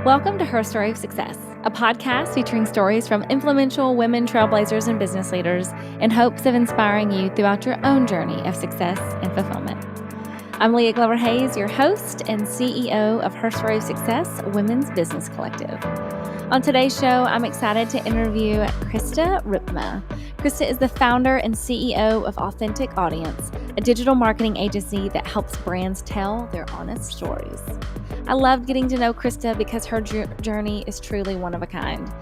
Welcome to Her Story of Success, a podcast featuring stories from influential women trailblazers and business leaders in hopes of inspiring you throughout your own journey of success and fulfillment. I'm Leah Glover Hayes, your host and CEO of Her Story of Success Women's Business Collective. On today's show, I'm excited to interview Krista Ripma. Krista is the founder and CEO of Authentic Audience, a digital marketing agency that helps brands tell their honest stories. I loved getting to know Krista because her journey is truly one of a kind.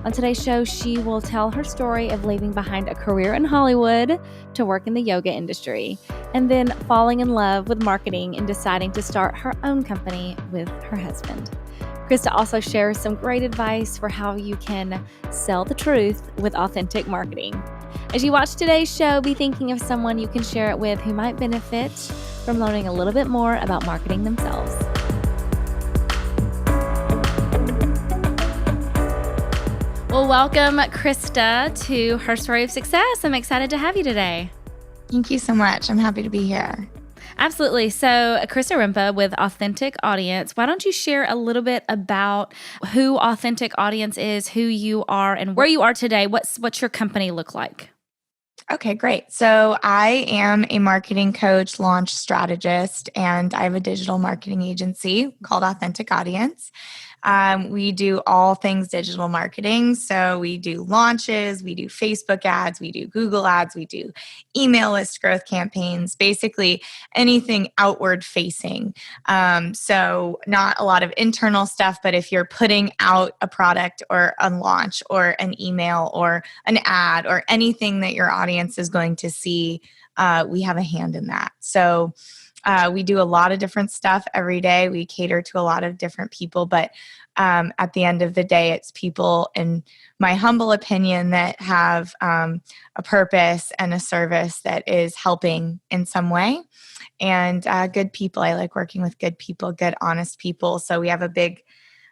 On today's show, she will tell her story of leaving behind a career in Hollywood to work in the yoga industry, and then falling in love with marketing and deciding to start her own company with her husband. Krista also shares some great advice for how you can sell the truth with authentic marketing. As you watch today's show, be thinking of someone you can share it with who might benefit from learning a little bit more about marketing themselves. Well, welcome, Krista, to Her Story of Success. I'm excited to have you today. Thank you so much. I'm happy to be here. Absolutely. So, Krista Ripma with Authentic Audience, why don't you share a little bit about who Authentic Audience is, who you are, and where you are today? What's your company look like? Okay, great. So I am a marketing coach, launch strategist, and I have a digital marketing agency called Authentic Audience. We do all things digital marketing. So we do launches, we do Facebook ads, we do Google ads, we do email list growth campaigns, basically anything outward facing. So not a lot of internal stuff, but if you're putting out a product or a launch or an email or an ad or anything that your audience is going to see, we have a hand in that. So we do a lot of different stuff every day. We cater to a lot of different people, but at the end of the day, it's people, in my humble opinion, that have a purpose and a service that is helping in some way. And good people. I like working with good people, good, honest people. So we have a big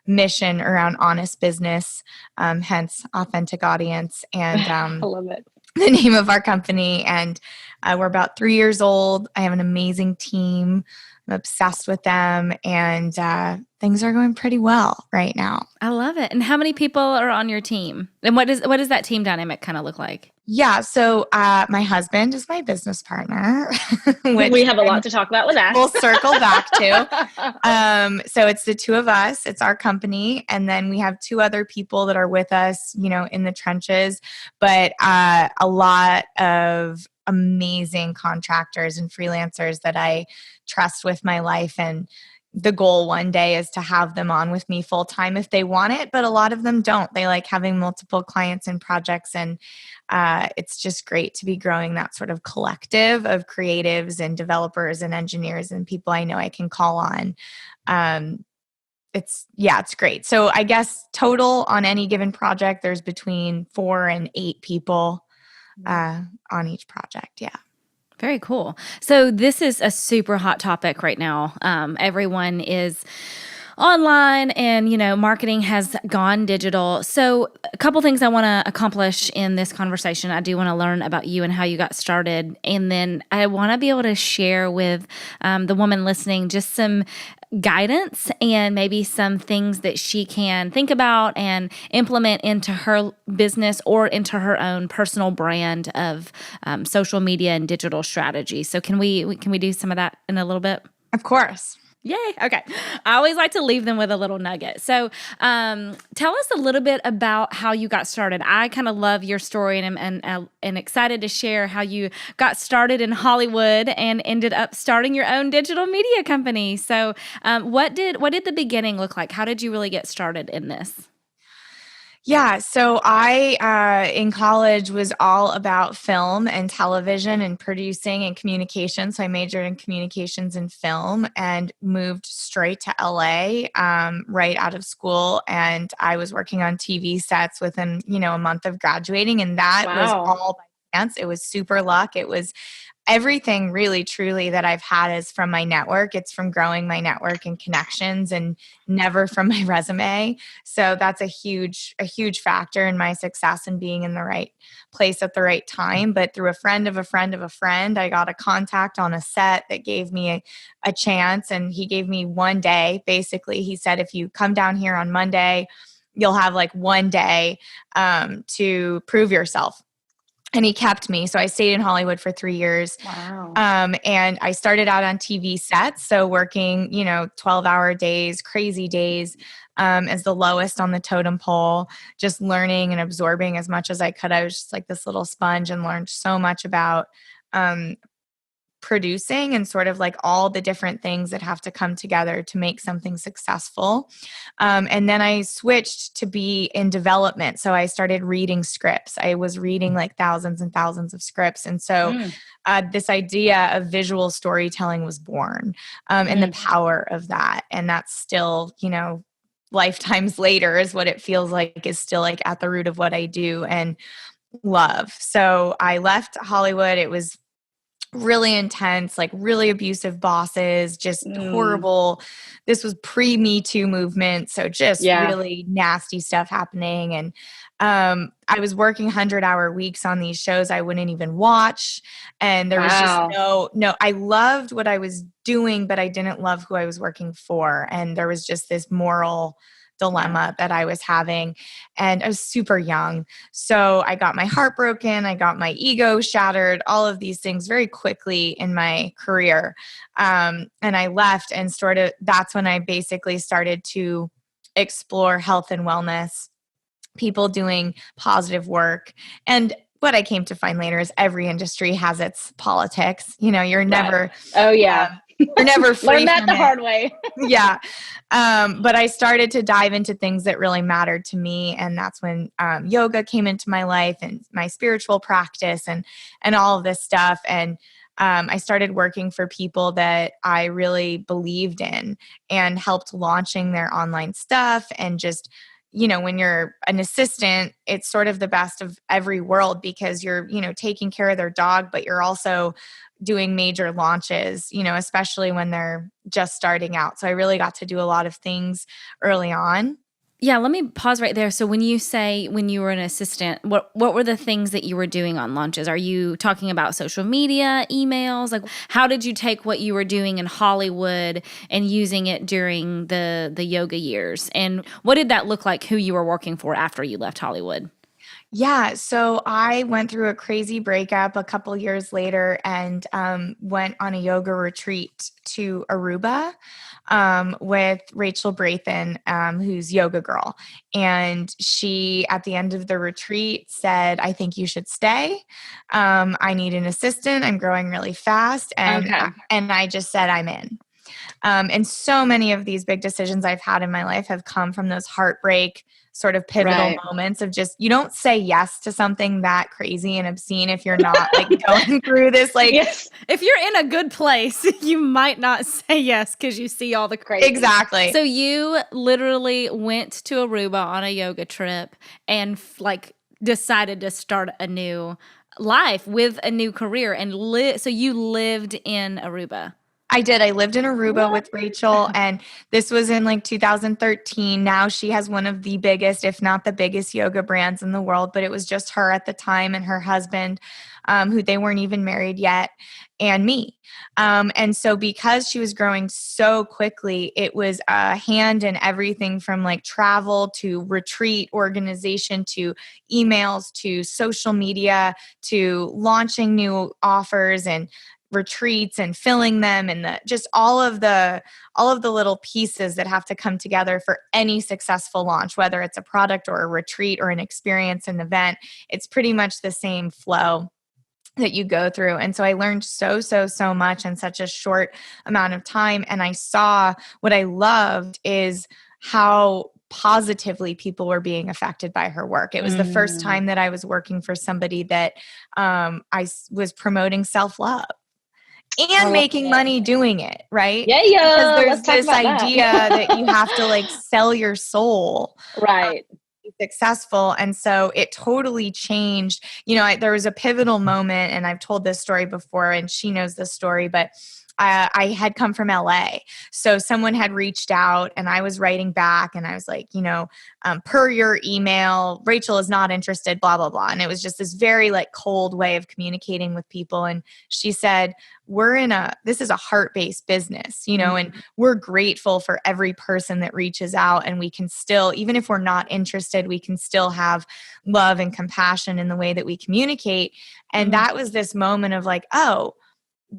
mission around honest business, hence Authentic Audience. And I love it. The name of our company. And we're about 3 years old. I have an amazing team. I'm obsessed with them, and things are going pretty well right now. I love it. And how many people are on your team? And what does that team dynamic kind of look like? Yeah, so my husband is my business partner. Which we have a lot to talk about with that. We'll circle back to. So it's the two of us. It's our company. And then we have two other people that are with us, in the trenches. But a lot of amazing contractors and freelancers that I trust with my life. And the goal one day is to have them on with me full time if they want it, but a lot of them don't. They like having multiple clients and projects, and it's just great to be growing that sort of collective of creatives and developers and engineers and people I know I can call on. It's great. So I guess total on any given project, there's between 4 and 8 people on each project. Yeah. Very cool. So this is a super hot topic right now. Everyone is online and, marketing has gone digital. So a couple things I want to accomplish in this conversation. I do want to learn about you and how you got started. And then I want to be able to share with the woman listening just some guidance and maybe some things that she can think about and implement into her business or into her own personal brand of social media and digital strategy. So can we do some of that in a little bit? Of course. Yay. Okay. I always like to leave them with a little nugget. So tell us a little bit about how you got started. I kind of love your story and excited to share how you got started in Hollywood and ended up starting your own digital media company. So what did the beginning look like? How did you really get started in this? Yeah, so I, in college, was all about film and television and producing and communication. So I majored in communications and film and moved straight to LA right out of school. And I was working on TV sets within, a month of graduating. And that was all by chance. It was super luck. It was everything really truly that I've had is from my network. It's from growing my network and connections, and never from my resume. So that's a huge factor in my success and being in the right place at the right time. But through a friend of a friend of a friend, I got a contact on a set that gave me a chance. And he gave me one day. Basically, he said, if you come down here on Monday, you'll have like one day to prove yourself. And he kept me. So I stayed in Hollywood for 3 years. Wow. And I started out on TV sets. So working, 12-hour days, crazy days, as the lowest on the totem pole, just learning and absorbing as much as I could. I was just like this little sponge and learned so much about producing and sort of like all the different things that have to come together to make something successful. And then I switched to be in development. So I started reading scripts. I was reading like thousands and thousands of scripts. And so this idea of visual storytelling was born, and the power of that. And that's still, lifetimes later is what it feels like is still like at the root of what I do and love. So I left Hollywood. It was really intense, like really abusive bosses, just horrible. This was pre-Me Too movement. So just really nasty stuff happening. And I was working 100-hour weeks on these shows I wouldn't even watch. And there was just no, I loved what I was doing, but I didn't love who I was working for. And there was just this moral dilemma that I was having. And I was super young. So I got my heart broken. I got my ego shattered, all of these things very quickly in my career. And I left, and that's when I basically started to explore health and wellness, people doing positive work. And what I came to find later is every industry has its politics. You're never, you're never free Learn that from the it. hard way. But I started to dive into things that really mattered to me. And that's when yoga came into my life and my spiritual practice and all of this stuff. And I started working for people that I really believed in and helped launching their online stuff. And just, when you're an assistant, it's sort of the best of every world because you're, taking care of their dog, but you're also doing major launches, especially when they're just starting out. So I really got to do a lot of things early on. Yeah, let me pause right there. So when you say when you were an assistant, what were the things that you were doing on launches? Are you talking about social media, emails? Like, how did you take what you were doing in Hollywood and using it during the yoga years? And what did that look like, who you were working for after you left Hollywood? Yeah, so I went through a crazy breakup a couple years later and went on a yoga retreat to Aruba with Rachel Brathen, who's Yoga Girl. And she, at the end of the retreat, said, I think you should stay. I need an assistant. I'm growing really fast. And I just said, I'm in. And so many of these big decisions I've had in my life have come from those heartbreak sort of pivotal moments of just, you don't say yes to something that crazy and obscene if you're not like going through this, like, if you're in a good place, you might not say yes because you see all the crazy. Exactly. So you literally went to Aruba on a yoga trip and decided to start a new life with a new career and so you lived in Aruba. I did. I lived in Aruba with Rachel, and this was in like 2013. Now she has one of the biggest, if not the biggest, yoga brands in the world, but it was just her at the time and her husband, who they weren't even married yet, and me. And so because she was growing so quickly, it was a hand in everything from like travel to retreat organization to emails to social media to launching new offers and retreats and filling them and just all of the little pieces that have to come together for any successful launch, whether it's a product or a retreat or an experience, an event. It's pretty much the same flow that you go through. And so I learned so much in such a short amount of time. And I saw what I loved is how positively people were being affected by her work. It was the first time that I was working for somebody that I was promoting self-love and making money doing it, right? Because there's this idea that you have to like sell your soul. Right. be successful. And so it totally changed. There was a pivotal moment, and I've told this story before, and she knows this story, but I had come from LA. So someone had reached out, and I was writing back, and I was like, per your email, Rachel is not interested, blah, blah, blah. And it was just this very like cold way of communicating with people. And she said, this is a heart-based business, and we're grateful for every person that reaches out, and we can still, even if we're not interested, we can still have love and compassion in the way that we communicate. And that was this moment of like, oh,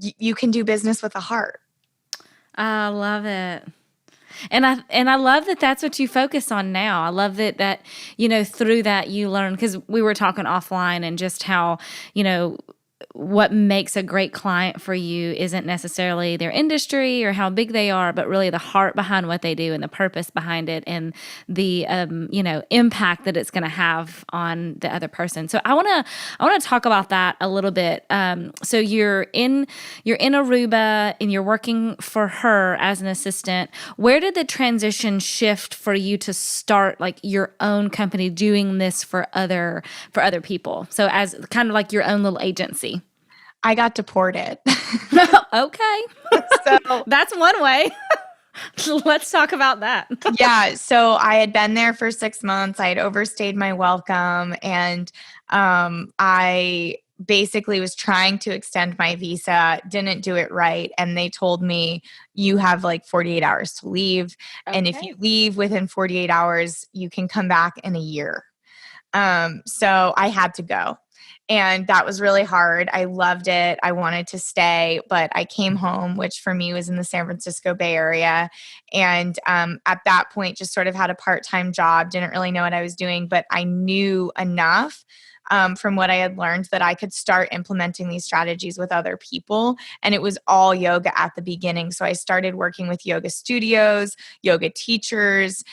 you can do business with a heart. I love it. And I love that that's what you focus on now. I love that, through that you learn, because we were talking offline and just how, what makes a great client for you isn't necessarily their industry or how big they are, but really the heart behind what they do and the purpose behind it and the impact that it's going to have on the other person. So I want to talk about that a little bit. So you're in Aruba and you're working for her as an assistant. Where did the transition shift for you to start like your own company doing this for other people? So as kind of like your own little agency. I got deported. Okay. So that's one way. Let's talk about that. Yeah. So I had been there for 6 months. I had overstayed my welcome, and I basically was trying to extend my visa, didn't do it right. And they told me, you have like 48 hours to leave. Okay. And if you leave within 48 hours, you can come back in a year. So I had to go. And that was really hard. I loved it. I wanted to stay, but I came home, which for me was in the San Francisco Bay Area. And at that point, just sort of had a part-time job, didn't really know what I was doing, but I knew enough from what I had learned that I could start implementing these strategies with other people. And it was all yoga at the beginning. So I started working with yoga studios, yoga teachers,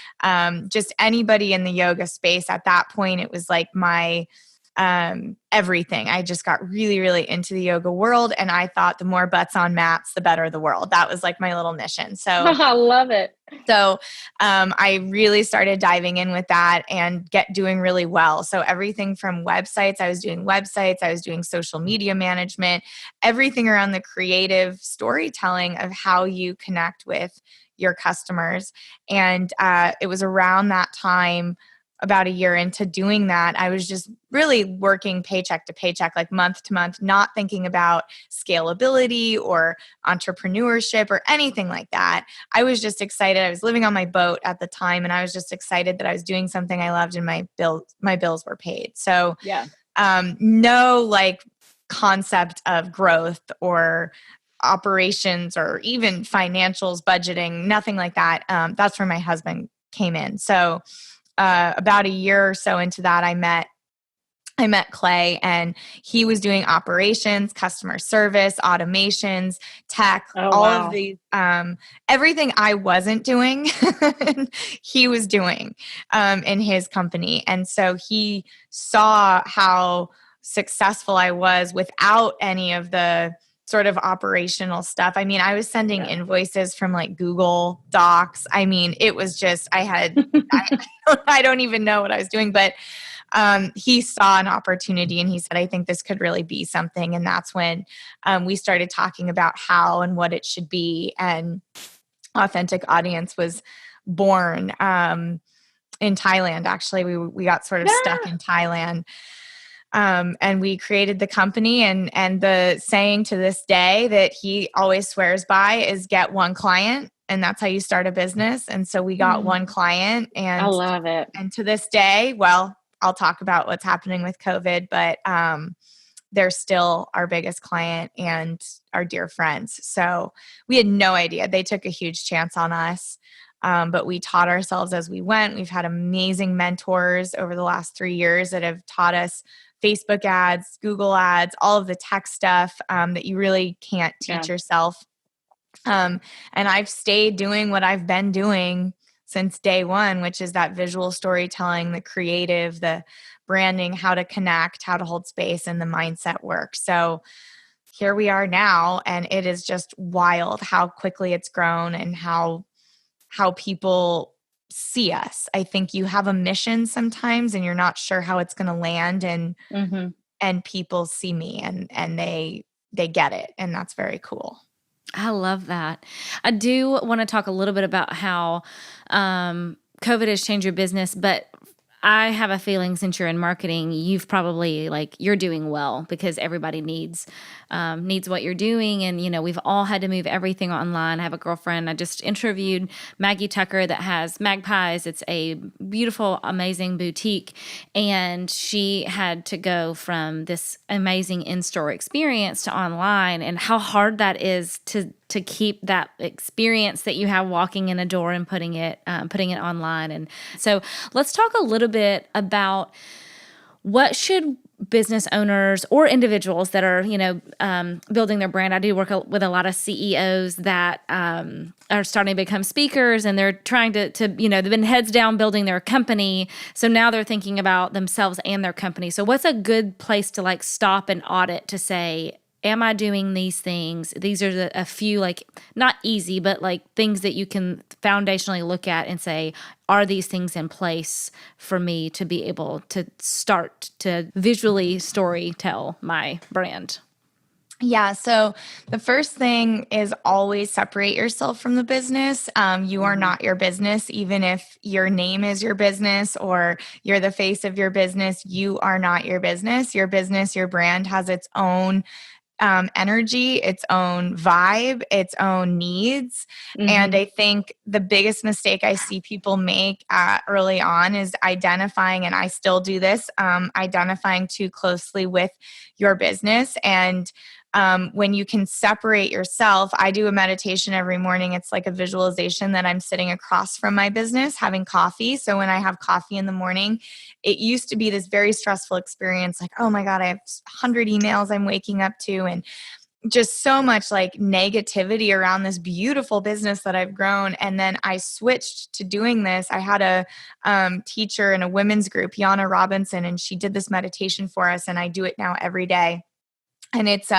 just anybody in the yoga space. At that point, it was like my everything. I just got really, really into the yoga world. And I thought the more butts on mats, the better the world. That was like my little mission. So I love it. So I really started diving in with that and doing really well. So everything from websites, I was doing social media management, everything around the creative storytelling of how you connect with your customers. And it was around that time, about a year into doing that, I was just really working paycheck to paycheck, like month to month, not thinking about scalability or entrepreneurship or anything like that. I was just excited. I was living on my boat at the time, and I was just excited that I was doing something I loved and my bills were paid. So no like concept of growth or operations or even financials, budgeting, nothing like that. That's where my husband came in. So about a year or so into that, I met Clay, and he was doing operations, customer service, automations, tech, all of these, everything I wasn't doing, he was doing in his company. And so he saw how successful I was without any of the sort of operational stuff. I mean, I was sending invoices from like Google Docs. I mean, it was just, I don't even know what I was doing, but he saw an opportunity and he said, I think this could really be something. And that's when we started talking about how and what it should be. And Authentic Audience was born in Thailand. Actually, we got sort of stuck in Thailand. And we created the company, and the saying to this day that he always swears by is get one client. And that's how you start a business. And so we got one client, and I love it. And to this day, well, I'll talk about what's happening with COVID, but they're still our biggest client and our dear friends. So we had no idea. They took a huge chance on us. But we taught ourselves as we went. We've had amazing mentors over the last 3 years that have taught us Facebook ads, Google ads, all of the tech stuff that you really can't teach yourself. And I've stayed doing what I've been doing since day one, which is that visual storytelling, the creative, the branding, how to connect, how to hold space, and the mindset work. So here we are now, and it is just wild how quickly it's grown and how people see us. I think you have a mission sometimes and you're not sure how it's going to land, and people see me and they get it, and that's very cool. I love that. I do want to talk a little bit about how COVID has changed your business, but I have a feeling since you're in marketing, you've probably you're doing well because everybody needs what you're doing. And, we've all had to move everything online. I have a girlfriend, I just interviewed Maggie Tucker that has Magpies. It's a beautiful, amazing boutique. And she had to go from this amazing in-store experience to online, and how hard that is to keep that experience that you have walking in a door and putting it online. And so let's talk a little bit about what should business owners or individuals that are, building their brand. I do work with a lot of CEOs that are starting to become speakers, and they're trying to they've been heads down building their company. So now they're thinking about themselves and their company. So what's a good place to stop and audit to say, am I doing these things? These are a few, not easy, but things that you can foundationally look at and say, are these things in place for me to be able to start to visually story tell my brand? Yeah. So the first thing is always separate yourself from the business. You are not your business, even if your name is your business or you're the face of your business. You are not your business. Your business, your brand has its own energy, its own vibe, its own needs. And I think the biggest mistake I see people make early on is identifying, and I still do this, identifying too closely with your business. And when you can separate yourself, I do a meditation every morning. It's like a visualization that I'm sitting across from my business having coffee. So when I have coffee in the morning, it used to be this very stressful experience. Oh my God, I have 100 emails I'm waking up to, and just so much negativity around this beautiful business that I've grown. And then I switched to doing this. I had a teacher in a women's group, Yana Robinson, and she did this meditation for us. And I do it now every day. And it's,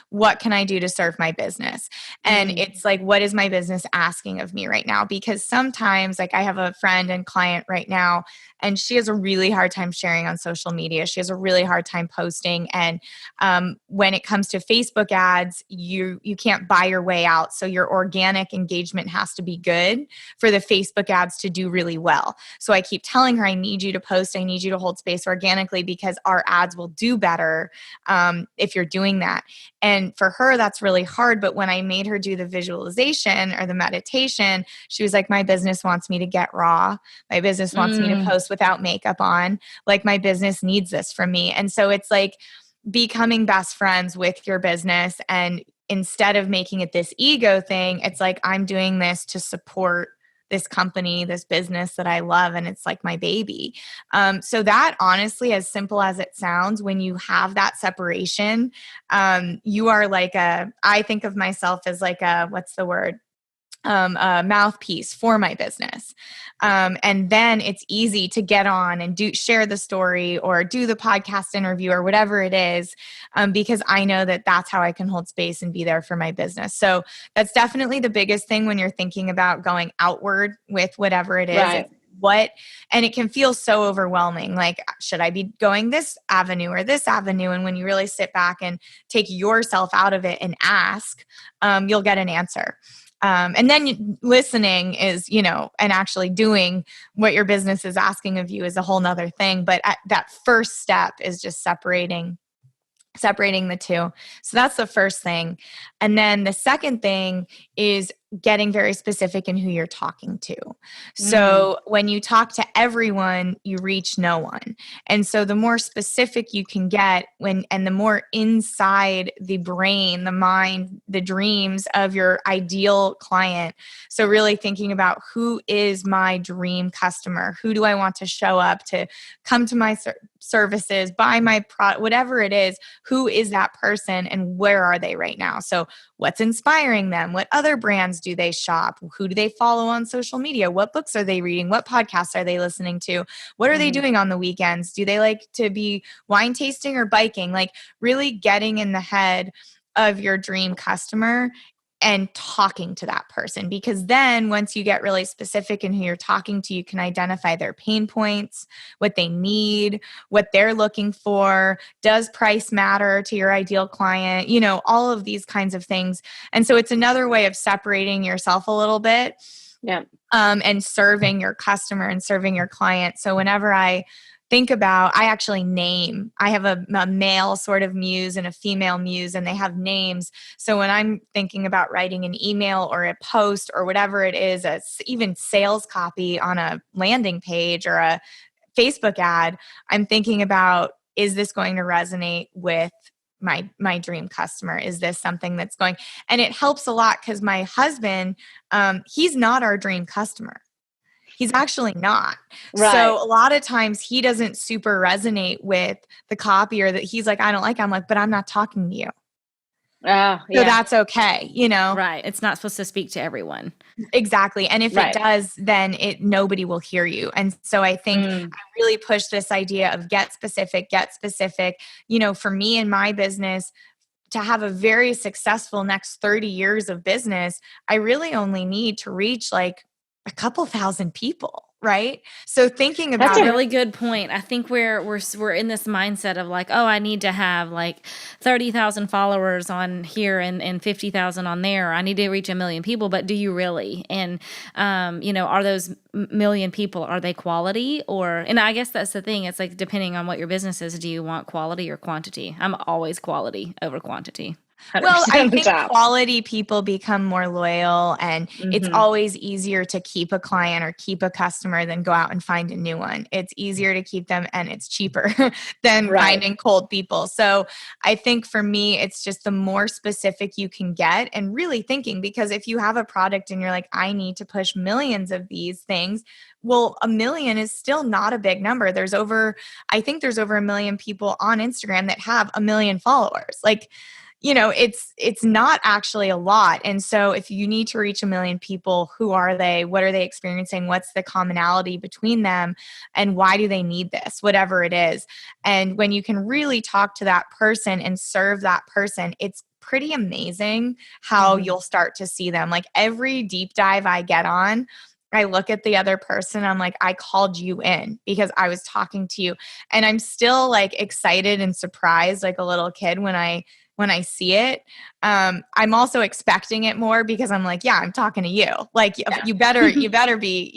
what can I do to serve my business? And it's what is my business asking of me right now? Because sometimes, I have a friend and client right now, and she has a really hard time sharing on social media. She has a really hard time posting. And when it comes to Facebook ads, you can't buy your way out. So your organic engagement has to be good for the Facebook ads to do really well. So I keep telling her, I need you to post. I need you to hold space organically, because our ads will do better if you're doing that. And for her, that's really hard. But when I made her do the visualization or the meditation, she was like, my business wants me to get raw. My business wants me to post without makeup on. My business needs this from me. And so it's becoming best friends with your business. And instead of making it this ego thing, it's I'm doing this to support this company, this business that I love, and it's my baby. So that, honestly, as simple as it sounds, when you have that separation, you are I think of myself as what's the word? A mouthpiece for my business. And then it's easy to get on and share the story or do the podcast interview or whatever it is, because I know that that's how I can hold space and be there for my business. So that's definitely the biggest thing when you're thinking about going outward with whatever it is. Right. And it can feel so overwhelming. Should I be going this avenue or this avenue? And when you really sit back and take yourself out of it and ask, you'll get an answer. And then listening is, and actually doing what your business is asking of you is a whole nother thing. But that first step is just separating the two. So that's the first thing. And then the second thing is getting very specific in who you're talking to. So when you talk to everyone, you reach no one. And so the more specific you can get and the more inside the brain, the mind, the dreams of your ideal client. So really thinking about, who is my dream customer? Who do I want to show up to come to my services, buy my product, whatever it is? Who is that person and where are they right now? So what's inspiring them? What other brands do they shop? Who do they follow on social media? What books are they reading? What podcasts are they listening to? What are they doing on the weekends? Do they like to be wine tasting or biking? Really getting in the head of your dream customer and talking to that person, because then once you get really specific in who you're talking to, you can identify their pain points, what they need, what they're looking for. Does price matter to your ideal client? All of these kinds of things. And so it's another way of separating yourself a little bit. Yeah. And serving your customer and serving your client. So whenever I think about, I actually name, I have a male sort of muse and a female muse, and they have names. So when I'm thinking about writing an email or a post or whatever it is, even sales copy on a landing page or a Facebook ad, I'm thinking about, is this going to resonate with my dream customer? Is this something that's going, and it helps a lot because my husband, he's not our dream customer. He's actually not. Right. So a lot of times he doesn't super resonate with the copy, or that he's like, I don't like it. I'm like, but I'm not talking to you. Yeah. So that's okay, Right. It's not supposed to speak to everyone. Exactly. And if Right. it does, then nobody will hear you. And so I think I really push this idea of get specific. For me in my business, to have a very successful next 30 years of business, I really only need to reach like a couple thousand people. Right. So thinking about That's a really good point. I think we're in this mindset of like, oh, I need to have like 30,000 followers on here and 50,000 on there. I need to reach 1 million people, but do you really? And, are those million people, are they quality and I guess that's the thing. It's like, depending on what your business is, do you want quality or quantity? I'm always quality over quantity. Well, I think quality people become more loyal, and it's always easier to keep a client or keep a customer than go out and find a new one. It's easier to keep them, and it's cheaper than finding cold people. So I think for me, it's just the more specific you can get, and really thinking, because if you have a product and you're like, I need to push millions of these things, well, 1 million is still not a big number. I think there's over 1 million people on Instagram that have 1 million followers. Like, it's not actually a lot. And so if you need to reach 1 million people, who are they? What are they experiencing? What's the commonality between them? And why do they need this? Whatever it is. And when you can really talk to that person and serve that person, it's pretty amazing how you'll start to see them. Like every deep dive I get on, I look at the other person, I'm like, I called you in because I was talking to you. And I'm still like excited and surprised like a little kid when I see it. I'm also expecting it more because I'm like, yeah, I'm talking to you. Like you better be,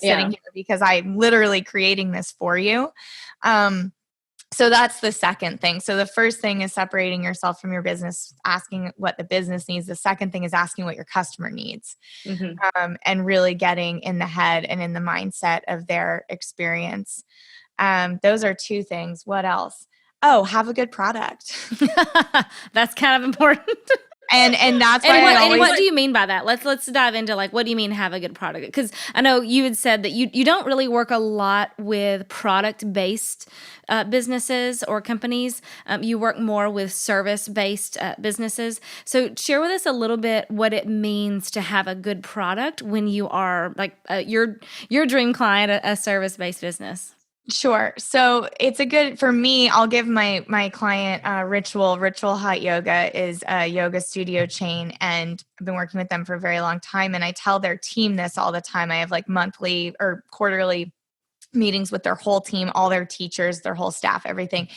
sitting here because I'm literally creating this for you. So that's the second thing. So the first thing is separating yourself from your business, asking what the business needs. The second thing is asking what your customer needs, and really getting in the head and in the mindset of their experience. Those are two things. What else? Oh, have a good product. That's kind of important. And that's why what do you mean by that? Let's dive into like, what do you mean have a good product? Because I know you had said that you don't really work a lot with product-based businesses or companies. You work more with service-based businesses. So share with us a little bit what it means to have a good product when you are like your dream client, a service-based business. Sure. So it's for me, I'll give my client Ritual Hot Yoga is a yoga studio chain, and I've been working with them for a very long time. And I tell their team this all the time. I have like monthly or quarterly meetings with their whole team, all their teachers, their whole staff, everything.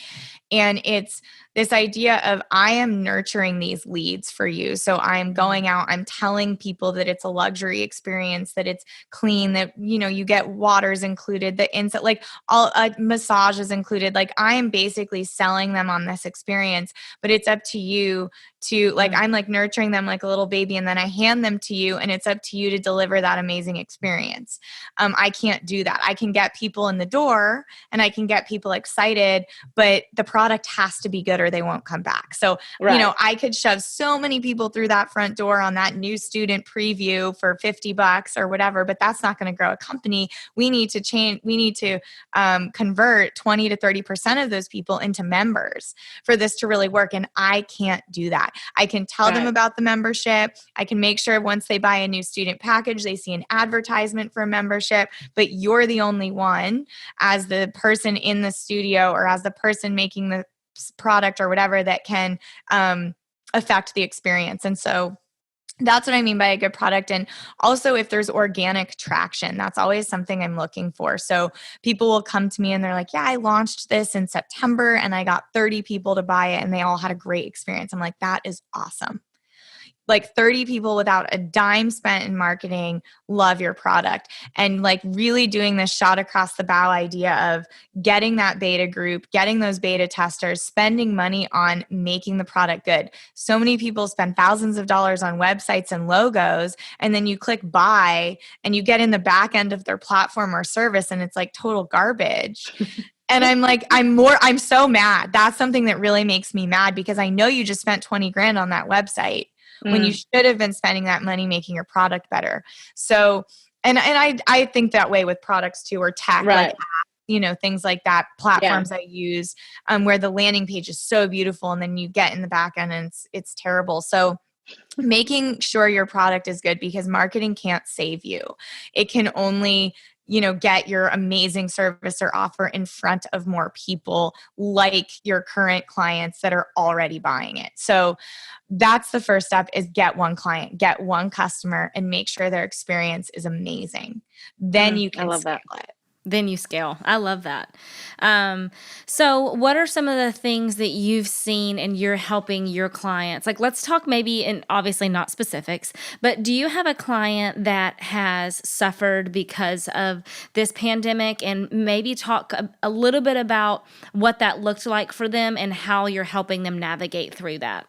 And it's this idea of I am nurturing these leads for you. So I'm going out, I'm telling people that it's a luxury experience, that it's clean, that, you get waters included, the insert, like all massages included. Like I am basically selling them on this experience, but it's up to you to like, I'm like nurturing them like a little baby, and then I hand them to you, and it's up to you to deliver that amazing experience. I can't do that. I can get people in the door and I can get people excited, but the product has to be good or they won't come back. So, I could shove so many people through that front door on that new student preview for $50 or whatever, but that's not going to grow a company. We need to change. We need to convert 20 to 30% of those people into members for this to really work. And I can't do that. I can tell them about the membership. I can make sure once they buy a new student package, they see an advertisement for a membership, but you're the only one as the person in the studio or as the person making the product or whatever that can affect the experience. And so That's what I mean by a good product. And also if there's organic traction, that's always something I'm looking for. So people will come to me and they're like, yeah, I launched this in September and I got 30 people to buy it and they all had a great experience. I'm like, that is awesome. Like 30 people without a dime spent in marketing love your product. And like really doing this shot across the bow idea of getting that beta group, getting those beta testers, spending money on making the product good. So many people spend thousands of dollars on websites and logos, and then you click buy and you get in the back end of their platform or service and it's like total garbage. And I'm like, I'm so mad. That's something that really makes me mad because I know you just spent 20 grand on that website when you should have been spending that money making your product better. So, and I think that way with products too, or tech, right. like, you know, things like that, platforms I use, where the landing page is so beautiful and then you get in the back end and it's terrible. So making sure your product is good, because marketing can't save you. It can only, you know, get your amazing service or offer in front of more people like your current clients that are already buying it. So that's the first step, is get one client, get one customer, and make sure their experience is amazing. Then you can scale it. Then you scale. I love that. So what are some of the things that you've seen and you're helping your clients? Like, let's talk maybe, and obviously not specifics, but do you have a client that has suffered because of this pandemic, and maybe talk a little bit about what that looked like for them and how you're helping them navigate through that?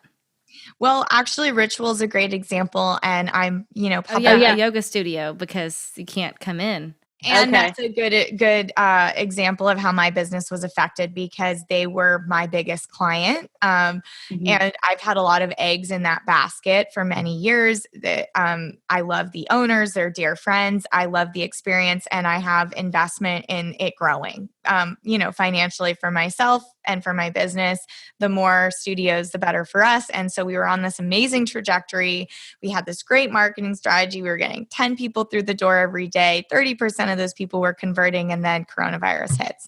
Well, actually, Ritual is a great example, and I'm, you know, a yoga studio, because you can't come in. And that's a good example of how my business was affected, because they were my biggest client. And I've had a lot of eggs in that basket for many years. I love the owners. They're dear friends. I love the experience, and I have investment in it growing, you know, financially for myself and for my business. The more studios, the better for us. And so we were on this amazing trajectory. We had this great marketing strategy. We were getting 10 people through the door every day. 30% of those people were converting, and then coronavirus hits.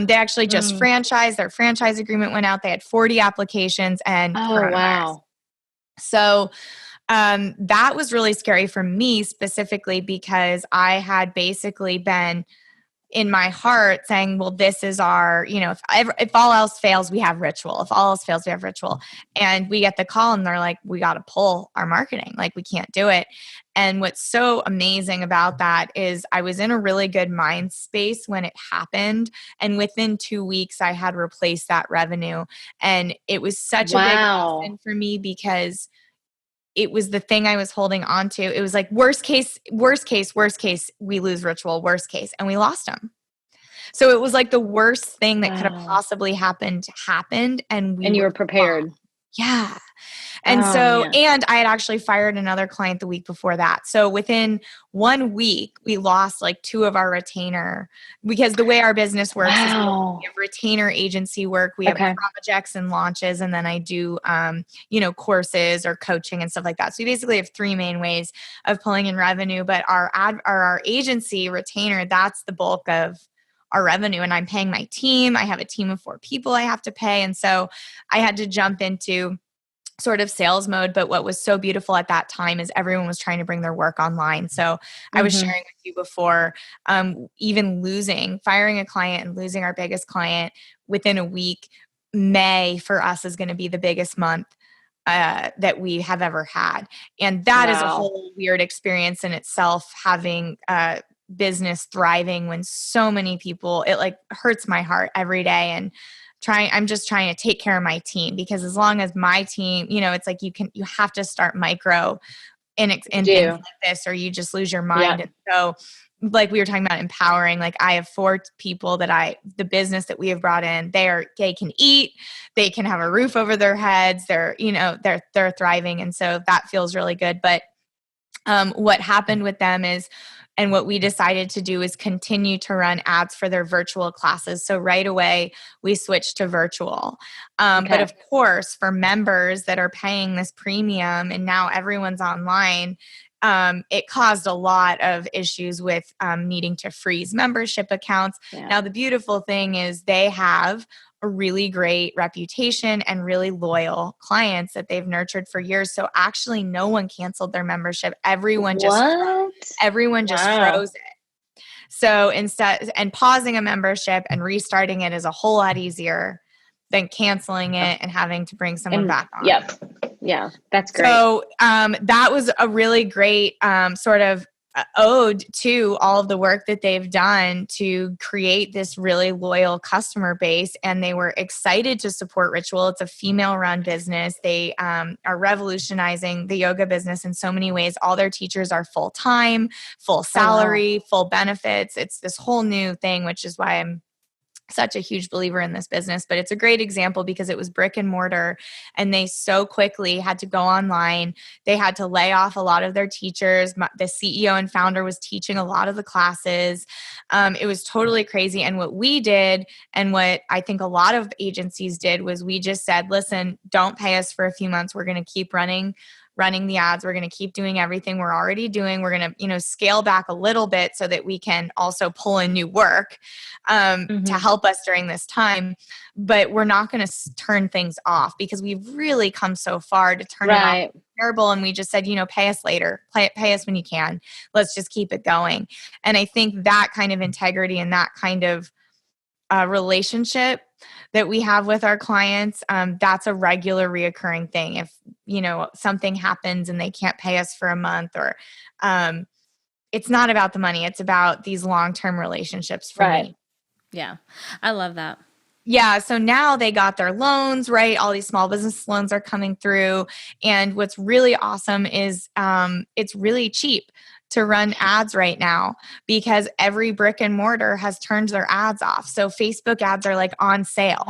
They actually just franchised. Their franchise agreement went out. They had 40 applications and coronavirus. Wow. So that was really scary for me specifically, because I had basically been in my heart saying, well, this is our, you know, if all else fails, we have Ritual. If all else fails, we have Ritual. And we get the call and they're like, we got to pull our marketing. Like, we can't do it. And what's so amazing about that is I was in a really good mind space when it happened. And within 2 weeks, I had replaced that revenue. And it was such a big lesson for me, because it was the thing I was holding on to. It was like, worst case, we lose Ritual, worst case. And we lost them. So it was like the worst thing that could have possibly happened. And you were prepared. Yeah. And and I had actually fired another client the week before that. So within 1 week, we lost like 2 of our retainer, because the way our business works is we have retainer agency work. We have projects and launches. And then I do, you know, courses or coaching and stuff like that. So we basically have 3 main ways of pulling in revenue, but our agency retainer, that's the bulk of our revenue. And I'm paying my team. I have a team of 4 people I have to pay. And so I had to jump into sort of sales mode. But what was so beautiful at that time is everyone was trying to bring their work online. So I was sharing with you before, even firing a client and losing our biggest client within a week. May for us is going to be the biggest month that we have ever had. And that is a whole weird experience in itself, having business thriving when so many people, it like hurts my heart every day. And I'm just trying to take care of my team, because as long as my team, you know, it's like you have to start micro in things like this, or you just lose your mind. And so, like we were talking about empowering, like I have 4 people that the business that we have brought in, they can eat, they can have a roof over their heads, they're thriving. And so that feels really good. But what happened with them is, and what we decided to do is continue to run ads for their virtual classes. So right away, we switched to virtual. But of course, for members that are paying this premium and now everyone's online, it caused a lot of issues with needing to freeze membership accounts. Now, the beautiful thing is they have a really great reputation and really loyal clients that they've nurtured for years. So actually no one canceled their membership. Everyone just Wow. froze it. So instead, and pausing a membership and restarting it is a whole lot easier than canceling it and having to bring someone back on. Yep. Yeah, that's great. So that was a really great sort of ode to all of the work that they've done to create this really loyal customer base. And they were excited to support Ritual. It's a female-run business. They are revolutionizing the yoga business in so many ways. All their teachers are full-time, full salary, full benefits. It's this whole new thing, which is why I'm such a huge believer in this business. But it's a great example because it was brick and mortar and they so quickly had to go online. They had to lay off a lot of their teachers. The CEO and founder was teaching a lot of the classes. It was totally crazy. And what we did, and what I think a lot of agencies did, was we just said, listen, don't pay us for a few months. We're going to keep running the ads. We're going to keep doing everything we're already doing. We're going to, scale back a little bit so that we can also pull in new work to help us during this time. But we're not going to turn things off because we've really come so far to turn it off. Terrible. And we just said, pay us later, pay us when you can. Let's just keep it going. And I think that kind of integrity and that kind of relationship that we have with our clients, that's a regular reoccurring thing. If, something happens and they can't pay us for a month, or it's not about the money. It's about these long-term relationships for me. Yeah. I love that. Yeah. So now they got their loans, right? All these small business loans are coming through. And what's really awesome is it's really cheap to run ads right now because every brick and mortar has turned their ads off. So Facebook ads are like on sale.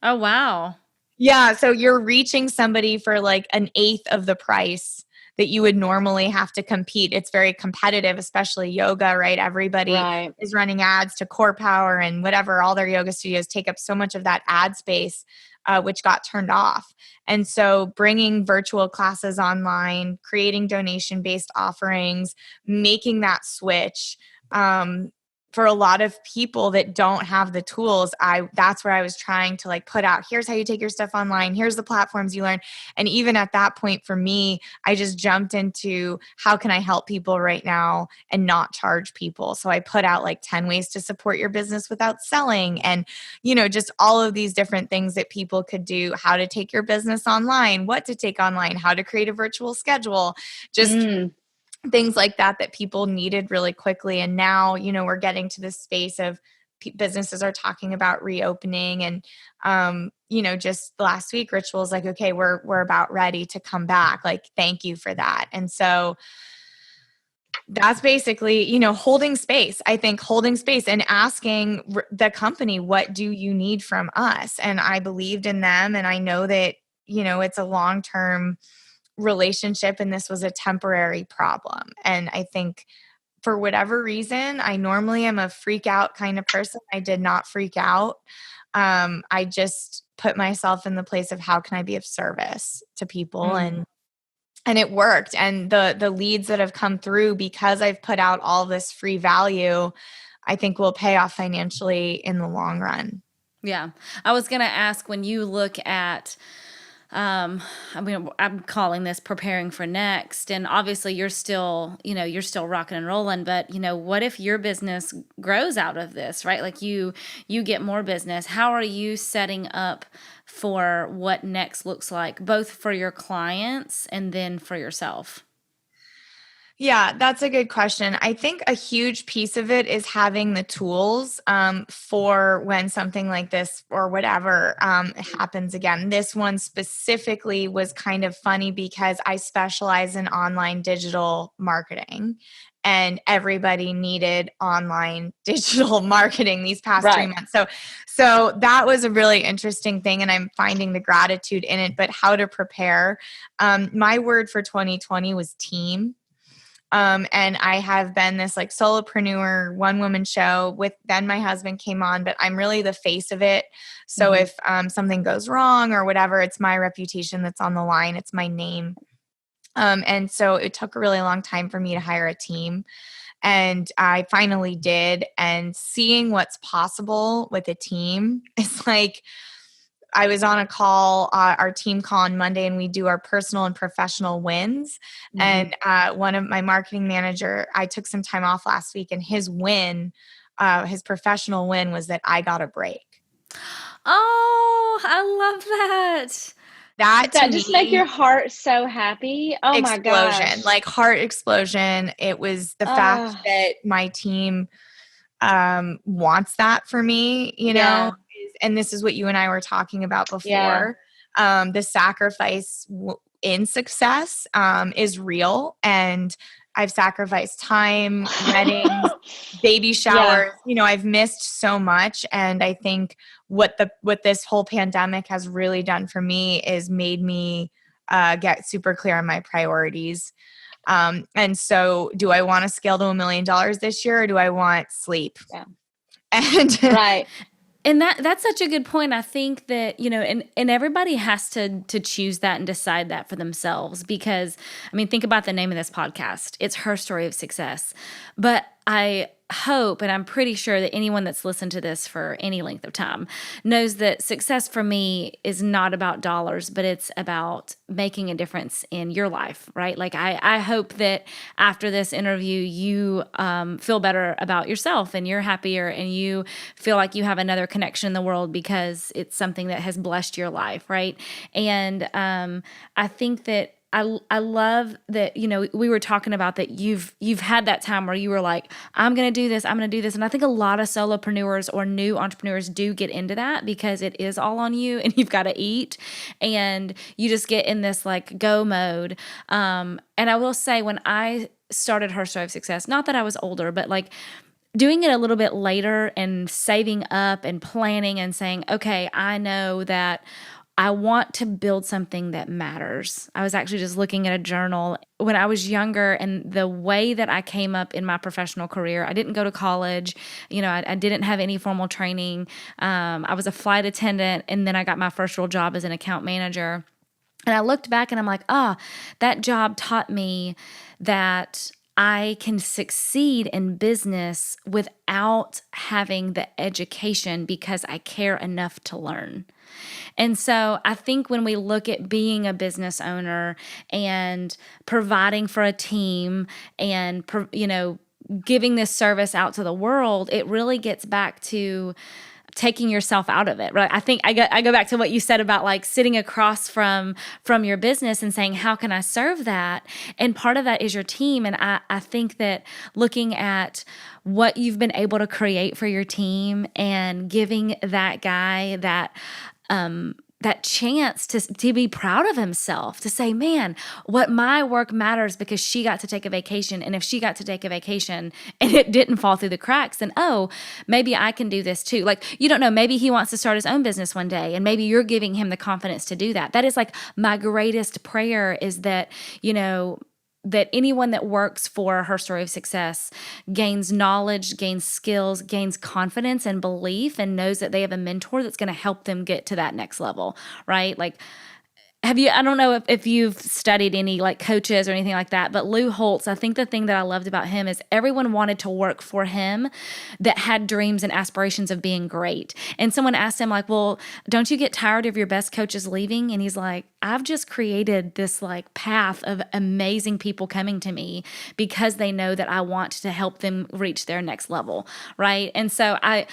Oh, wow. Yeah. So you're reaching somebody for like an eighth of the price that you would normally have to compete. It's very competitive, especially yoga, right? Everybody is running ads to Core Power and whatever. All their yoga studios take up so much of that ad space, which got turned off. And so bringing virtual classes online, creating donation-based offerings, making that switch, for a lot of people that don't have the tools, that's where I was trying to like put out, here's how you take your stuff online. Here's the platforms you learn. And even at that point for me, I just jumped into how can I help people right now and not charge people. So I put out like 10 ways to support your business without selling. And, just all of these different things that people could do, how to take your business online, what to take online, how to create a virtual schedule, just things like that people needed really quickly. And now, we're getting to this space of businesses are talking about reopening. And, just last week, Ritual's like, okay, we're about ready to come back. Like, thank you for that. And so that's basically, holding space. I think holding space and asking the company, what do you need from us? And I believed in them. And I know that, it's a long-term relationship and this was a temporary problem. And I think for whatever reason, I normally am a freak out kind of person. I did not freak out. I just put myself in the place of how can I be of service to people, and it worked. And the leads that have come through because I've put out all this free value, I think will pay off financially in the long run. Yeah. I was going to ask, when you look at I'm calling this preparing for next. And obviously you're still rocking and rolling, but what if your business grows out of this, right? Like you get more business. How are you setting up for what next looks like, both for your clients and then for yourself? Yeah, that's a good question. I think a huge piece of it is having the tools for when something like this or whatever happens again. This one specifically was kind of funny because I specialize in online digital marketing, and everybody needed online digital marketing these past 3 months. So that was a really interesting thing, and I'm finding the gratitude in it. But how to prepare? My word for 2020 was team. And I have been this like solopreneur, one woman show then my husband came on, but I'm really the face of it. So if something goes wrong or whatever, it's my reputation that's on the line. It's my name. And so it took a really long time for me to hire a team. And I finally did. And seeing what's possible with a team is like, I was on a call, our team call on Monday, and we do our personal and professional wins. And one of my marketing manager, I took some time off last week, and his win, his professional win was that I got a break. Oh, I love that. That to just me, make your heart so happy. Oh my gosh. like heart explosion. It was the fact that my team wants that for me, you know, and this is what you and I were talking about before. The sacrifice in success is real, and I've sacrificed time, weddings, baby showers. You know, I've missed so much, and I think what this whole pandemic has really done for me is made me get super clear on my priorities. And so, do I want to scale to $1 million this year, or do I want sleep? Yeah. And right. And that's such a good point. I think that, you know, and everybody has to choose that and decide that for themselves, because, I mean, think about the name of this podcast. It's Her Story of Success. But I hope, and I'm pretty sure that anyone that's listened to this for any length of time knows that success for me is not about dollars, but it's about making a difference in your life, right? Like I hope that after this interview, you feel better about yourself, and you're happier, and you feel like you have another connection in the world because it's something that has blessed your life, right? And I think that I love that, you know, we were talking about that you've had that time where you were like, I'm going to do this. And I think a lot of solopreneurs or new entrepreneurs do get into that because it is all on you, and you've got to eat, and you just get in this like go mode. And I will say, when I started Her Story of Success, not that I was older, but like doing it a little bit later and saving up and planning and saying, okay, I know that I want to build something that matters. I was actually just looking at a journal when I was younger, and the way that I came up in my professional career, I didn't go to college. You know, I didn't have any formal training. I was a flight attendant, and then I got my first real job as an account manager. And I looked back and I'm like, that job taught me that I can succeed in business without having the education because I care enough to learn. And so I think when we look at being a business owner and providing for a team and, you know, giving this service out to the world, it really gets back to taking yourself out of it, right? I think I go back to what you said about like sitting across from your business and saying, how can I serve that? And part of that is your team. And I think that looking at what you've been able to create for your team and giving that guy that chance to be proud of himself, to say, man, what my work matters because she got to take a vacation. And if she got to take a vacation and it didn't fall through the cracks, then, maybe I can do this too. Like, you don't know, maybe he wants to start his own business one day, and maybe you're giving him the confidence to do that. That is like my greatest prayer, is that, you know, that anyone that works for Her Story of Success gains knowledge, gains skills, gains confidence and belief, and knows that they have a mentor that's going to help them get to that next level, right? Like, I don't know if you've studied any like coaches or anything like that, but Lou Holtz, I think the thing that I loved about him is everyone wanted to work for him that had dreams and aspirations of being great. And someone asked him like, well, don't you get tired of your best coaches leaving? And he's like, I've just created this like path of amazing people coming to me because they know that I want to help them reach their next level, right? And so I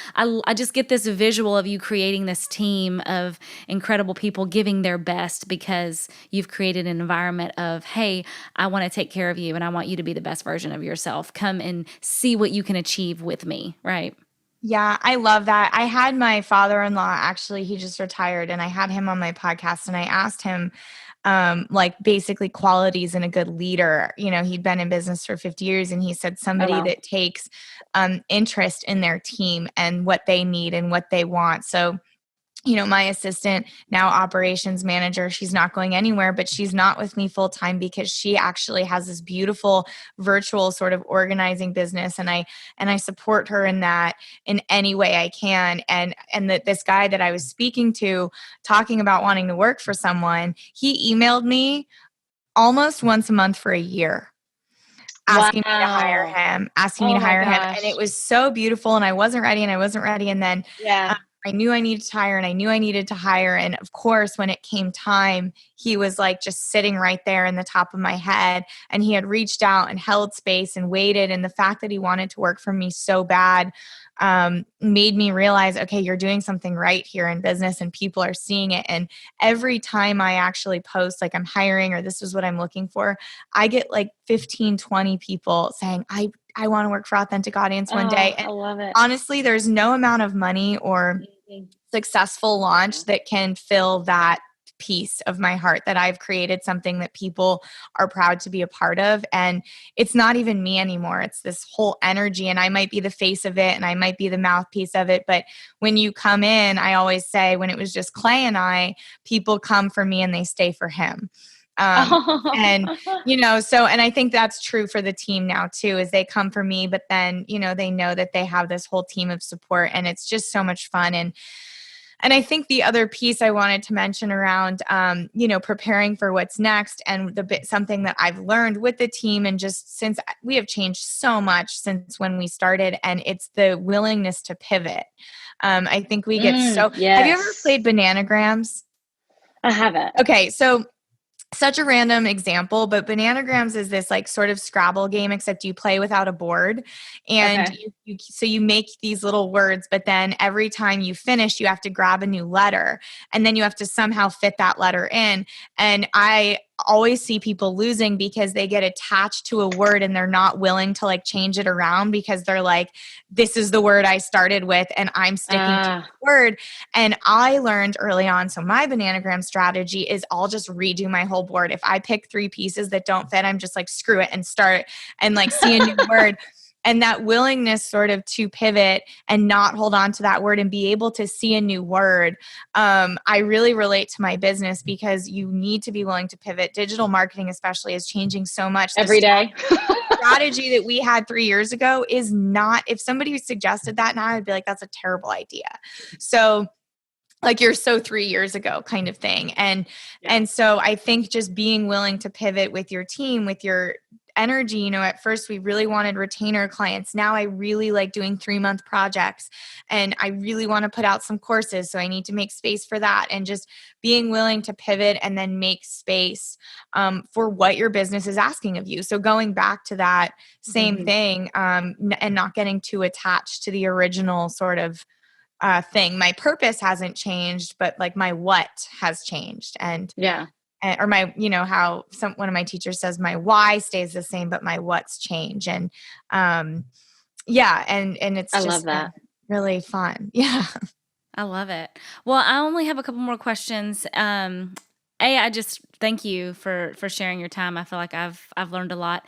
just get this visual of you creating this team of incredible people giving their best because you've created an environment of, hey, I want to take care of you and I want you to be the best version of yourself. Come and see what you can achieve with me, right? Yeah, I love that. I had my father-in-law, actually, he just retired, and I had him on my podcast, and I asked him, like basically qualities in a good leader. You know, he'd been in business for 50 years, and he said somebody that takes interest in their team and what they need and what they want. So, you know, my assistant, now operations manager, she's not going anywhere, but she's not with me full time because she actually has this beautiful virtual sort of organizing business. And I support her in that in any way I can. And that this guy that I was speaking to, talking about wanting to work for someone, he emailed me almost once a month for a year. asking me to hire him, Oh my him. gosh. And it was so beautiful. And I wasn't ready. And then I knew I needed to hire, and I knew I needed to hire. And of course, when it came time, he was like just sitting right there in the top of my head. And he had reached out and held space and waited. And the fact that he wanted to work for me so bad made me realize, okay, you're doing something right here in business and people are seeing it. And every time I actually post, like I'm hiring or this is what I'm looking for, I get like 15, 20 people saying, I want to work for Authentic Audience one day. And I love it. Honestly, there's no amount of money or successful launch that can fill that piece of my heart, that I've created something that people are proud to be a part of. And it's not even me anymore. It's this whole energy, and I might be the face of it and I might be the mouthpiece of it. But when you come in, I always say, when it was just Clay and I, people come for me and they stay for him. And I think that's true for the team now too, is they come for me, but then, they know that they have this whole team of support, and it's just so much fun. And I think the other piece I wanted to mention around, preparing for what's next, and something that I've learned with the team, and just since we have changed so much since when we started, and it's the willingness to pivot. I think we get Have you ever played Bananagrams? I haven't. Okay, so such a random example, but Bananagrams is this like sort of Scrabble game, except you play without a board. And you make these little words, but then every time you finish, you have to grab a new letter, and then you have to somehow fit that letter in. And I always see people losing because they get attached to a word and they're not willing to like change it around, because they're like, this is the word I started with and I'm sticking to the word. And I learned early on, so my Bananagram strategy is I'll just redo my whole board. If I pick 3 pieces that don't fit, I'm just like, screw it, and start and like see a new word. And that willingness sort of to pivot and not hold on to that word and be able to see a new word. I really relate to my business, because you need to be willing to pivot. Digital marketing especially is changing so much. Every day. Strategy that we had 3 years ago is not, if somebody suggested that now, I'd be like, that's a terrible idea. So like, you're so 3 years ago kind of thing. And so I think just being willing to pivot with your team, with your energy, at first we really wanted retainer clients. Now I really like doing 3-month projects, and I really want to put out some courses. So I need to make space for that, and just being willing to pivot and then make space for what your business is asking of you. So going back to that same thing, and not getting too attached to the original sort of thing. My purpose hasn't changed, but like my what has changed. Or my, how one of my teachers says, my why stays the same, but my what's change. And and it's I just love that. Really fun. Yeah. I love it. Well, I only have a couple more questions. I just thank you for sharing your time. I feel like I've learned a lot.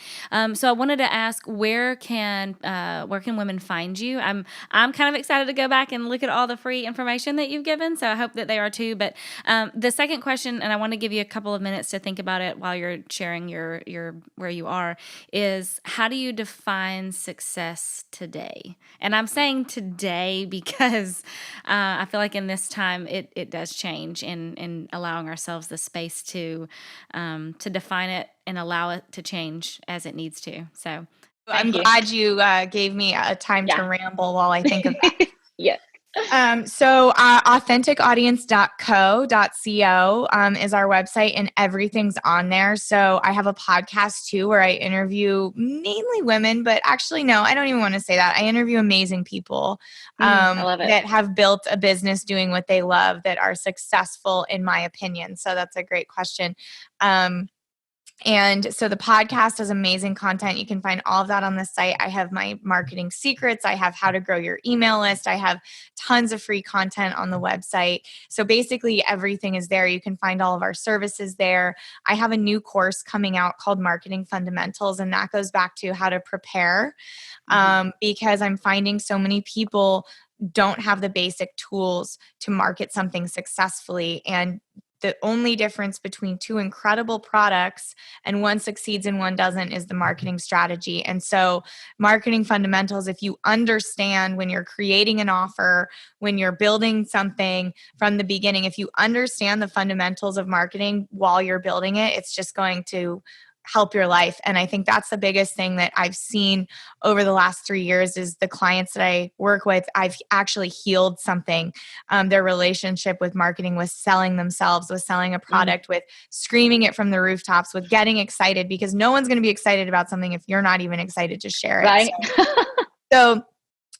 So I wanted to ask, where can women find you? I'm kind of excited to go back and look at all the free information that you've given. So I hope that they are too. But the second question, and I want to give you a couple of minutes to think about it while you're sharing your where you are, is how do you define success today? And I'm saying today because I feel like in this time it does change, in allowing ourselves the space to define it and allow it to change as it needs to. So I'm glad you gave me a time to ramble while I think of that. Yes. So AuthenticAudience.co.co is our website, and everything's on there. So I have a podcast too, where I interview mainly women, but actually, no, I don't even want to say that. I interview amazing people I love it. that have built a business doing what they love, that are successful, in my opinion. So that's a great question. And so the podcast has amazing content. You can find all of that on the site. I have my marketing secrets. I have how to grow your email list. I have tons of free content on the website. So basically everything is there. You can find all of our services there. I have a new course coming out called Marketing Fundamentals, and that goes back to how to prepare, because I'm finding so many people don't have the basic tools to market something successfully. And the only difference between 2 incredible products and one succeeds and one doesn't is the marketing strategy. And so marketing fundamentals, if you understand when you're creating an offer, when you're building something from the beginning, if you understand the fundamentals of marketing while you're building it, it's just going to help your life. And I think that's the biggest thing that I've seen over the last 3 years is the clients that I work with, I've actually healed something. Their relationship with marketing, with selling themselves, with selling a product, with screaming it from the rooftops, with getting excited, because no one's going to be excited about something if you're not even excited to share it. Right. So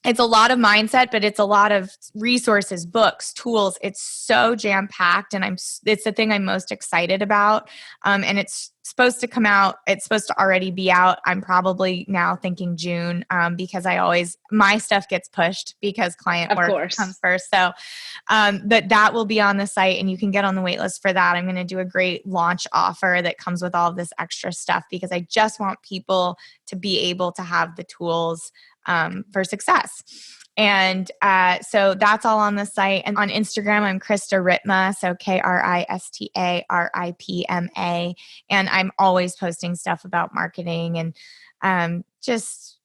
it's a lot of mindset, but it's a lot of resources, books, tools. It's so jam-packed, and it's the thing I'm most excited about. And it's supposed to come out. It's supposed to already be out. I'm probably now thinking June, because my stuff gets pushed because client work comes first. So that will be on the site, and you can get on the wait list for that. I'm going to do a great launch offer that comes with all of this extra stuff, because I just want people to be able to have the tools for success. And so that's all on the site. And on Instagram, I'm Krista Ripma. So Krista Ripma. And I'm always posting stuff about marketing and just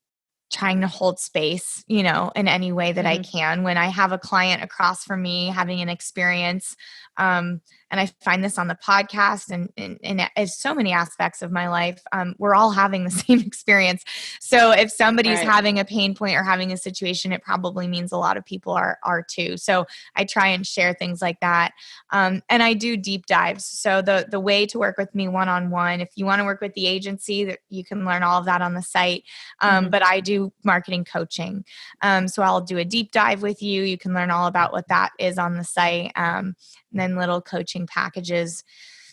trying to hold space, in any way that I can. When I have a client across from me having an experience, and I find this on the podcast and in so many aspects of my life, we're all having the same experience. So if somebody's having a pain point or having a situation, it probably means a lot of people are too. So I try and share things like that. And I do deep dives. So the way to work with me one-on-one, if you want to work with the agency, you can learn all of that on the site. But I do marketing coaching. So I'll do a deep dive with you. You can learn all about what that is on the site. And then little coaching packages.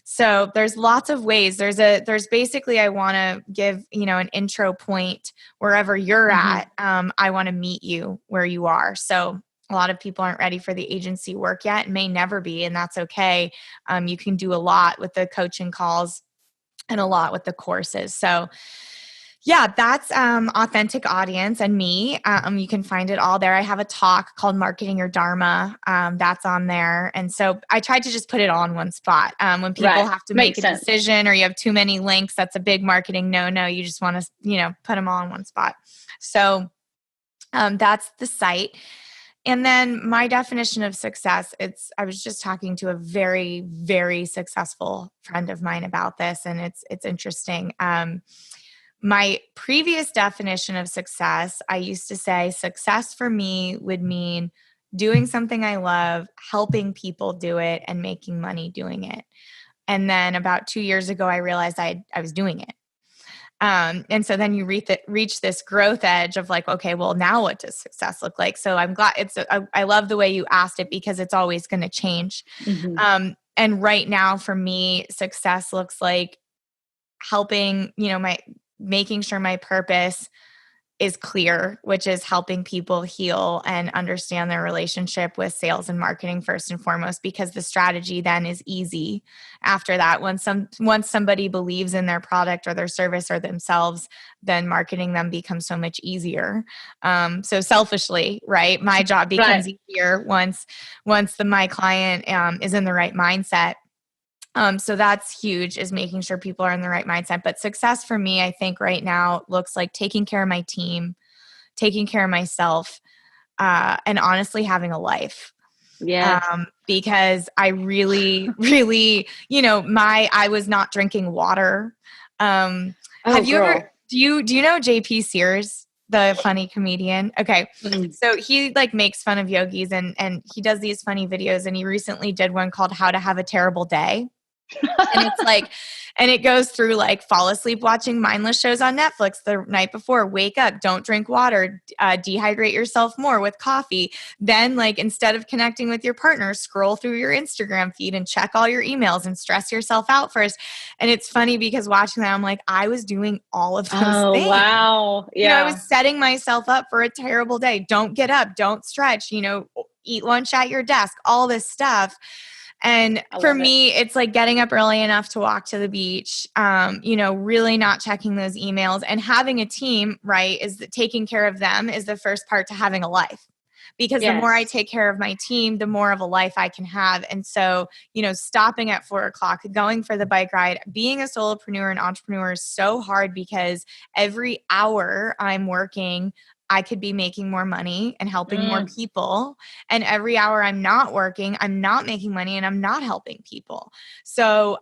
So there's lots of ways. There's basically, I want to give, an intro point wherever you're at. I want to meet you where you are. So a lot of people aren't ready for the agency work yet, and may never be, and that's okay. You can do a lot with the coaching calls and a lot with the courses. So yeah, that's Authentic Audience and me. You can find it all there. I have a talk called Marketing Your Dharma. That's on there. And so I tried to just put it all in one spot. When people have to make a decision, or you have too many links, that's a big marketing no. You just want to, put them all in one spot. So that's the site. And then my definition of success, I was just talking to a very, very successful friend of mine about this, and it's interesting. My previous definition of success, I used to say success for me would mean doing something I love, helping people do it, and making money doing it. And then about 2 years ago, I realized I was doing it. And so then you reach this growth edge of like, okay, well, now what does success look like? So I'm glad I love the way you asked it, because it's always going to change. And right now for me, success looks like helping, making sure my purpose is clear, which is helping people heal and understand their relationship with sales and marketing first and foremost, because the strategy then is easy after that. Once somebody believes in their product or their service or themselves, then marketing them becomes so much easier. So selfishly, right, my job becomes easier once my client is in the right mindset. So that's huge, is making sure people are in the right mindset. But success for me, I think right now looks like taking care of my team, taking care of myself, and honestly having a life. Yeah. Because I really, really, I was not drinking water. Have you ever, do you know JP Sears, the funny comedian? Okay. So he makes fun of yogis and he does these funny videos, and he recently did one called How to Have a Terrible Day. And it's and it goes through fall asleep watching mindless shows on Netflix the night before, wake up, don't drink water, dehydrate yourself more with coffee. Then instead of connecting with your partner, scroll through your Instagram feed and check all your emails and stress yourself out first. And it's funny because watching that, I'm like, I was doing all of those things. Wow. Yeah. I was setting myself up for a terrible day. Don't get up, don't stretch, eat lunch at your desk, all this stuff. And for me, it's getting up early enough to walk to the beach, really not checking those emails, and having a team, right, is that taking care of them is the first part to having a life. Because the more I take care of my team, the more of a life I can have. And so, stopping at 4:00, going for the bike ride, being a solopreneur and entrepreneur is so hard, because every hour I'm working, I could be making more money and helping more people. And every hour I'm not working, I'm not making money and I'm not helping people. So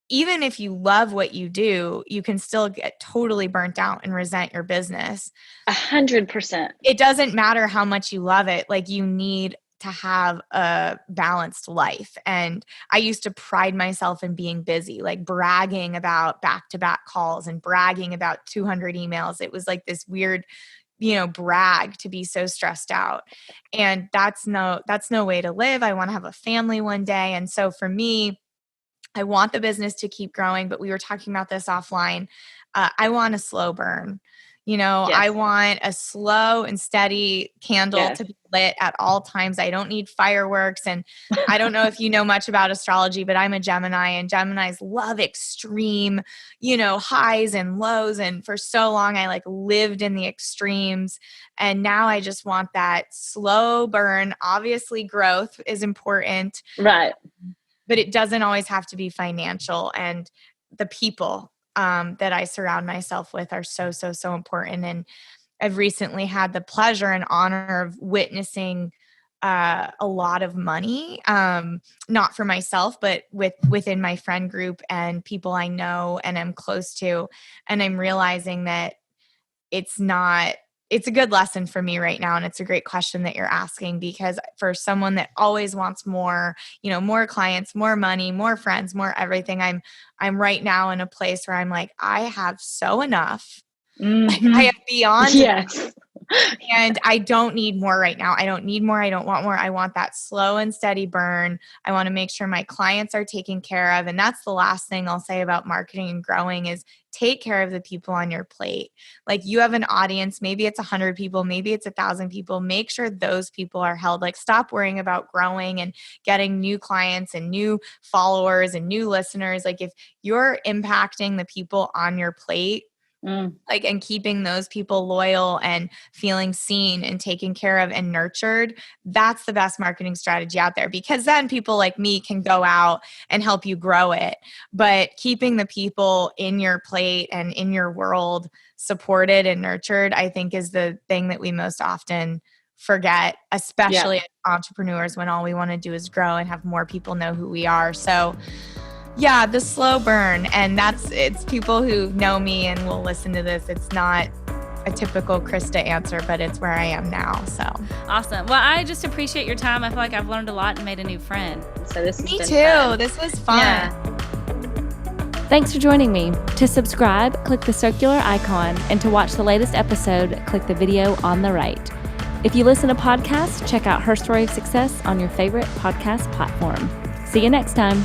even if you love what you do, you can still get totally burnt out and resent your business. 100%. It doesn't matter how much you love it. Like, you need to have a balanced life. And I used to pride myself in being busy, like bragging about back-to-back calls and bragging about 200 emails. It was like this weird, brag to be so stressed out. And that's no way to live. I want to have a family one day. And so for me, I want the business to keep growing, but we were talking about this offline. I want a slow burn. Yes. I want a slow and steady candle to be lit at all times. I don't need fireworks. And I don't know if you know much about astrology, but I'm a Gemini, and Geminis love extreme, highs and lows. And for so long, I lived in the extremes. And now I just want that slow burn. Obviously, growth is important. Right. But it doesn't always have to be financial. And the people that I surround myself with are so, so, so important. And I've recently had the pleasure and honor of witnessing a lot of money, not for myself, but within my friend group and people I know and am close to. And I'm realizing that it's a good lesson for me right now. And it's a great question that you're asking, because for someone that always wants more, more clients, more money, more friends, more everything, I'm right now in a place where I'm like, I have so enough. Mm-hmm. I have beyond yes. enough. And I don't need more right now. I don't need more. I don't want more. I want that slow and steady burn. I want to make sure my clients are taken care of. And that's the last thing I'll say about marketing and growing is take care of the people on your plate. Like, you have an audience, maybe it's 100 people, maybe it's 1,000 people. Make sure those people are held. Like, stop worrying about growing and getting new clients and new followers and new listeners. Like, if you're impacting the people on your plate, and keeping those people loyal and feeling seen and taken care of and nurtured, that's the best marketing strategy out there, because then people like me can go out and help you grow it. But keeping the people in your plate and in your world supported and nurtured, I think, is the thing that we most often forget, especially as entrepreneurs, when all we want to do is grow and have more people know who we are. So yeah, the slow burn. And it's people who know me and will listen to this. It's not a typical Krista answer, but it's where I am now. So awesome. Well, I just appreciate your time. I feel like I've learned a lot and made a new friend. So this has me been too. fun. This was fun. Yeah. Thanks for joining me. To subscribe, click the circular icon, and to watch the latest episode, click the video on the right. If you listen to podcasts, check out Her Story of Success on your favorite podcast platform. See you next time.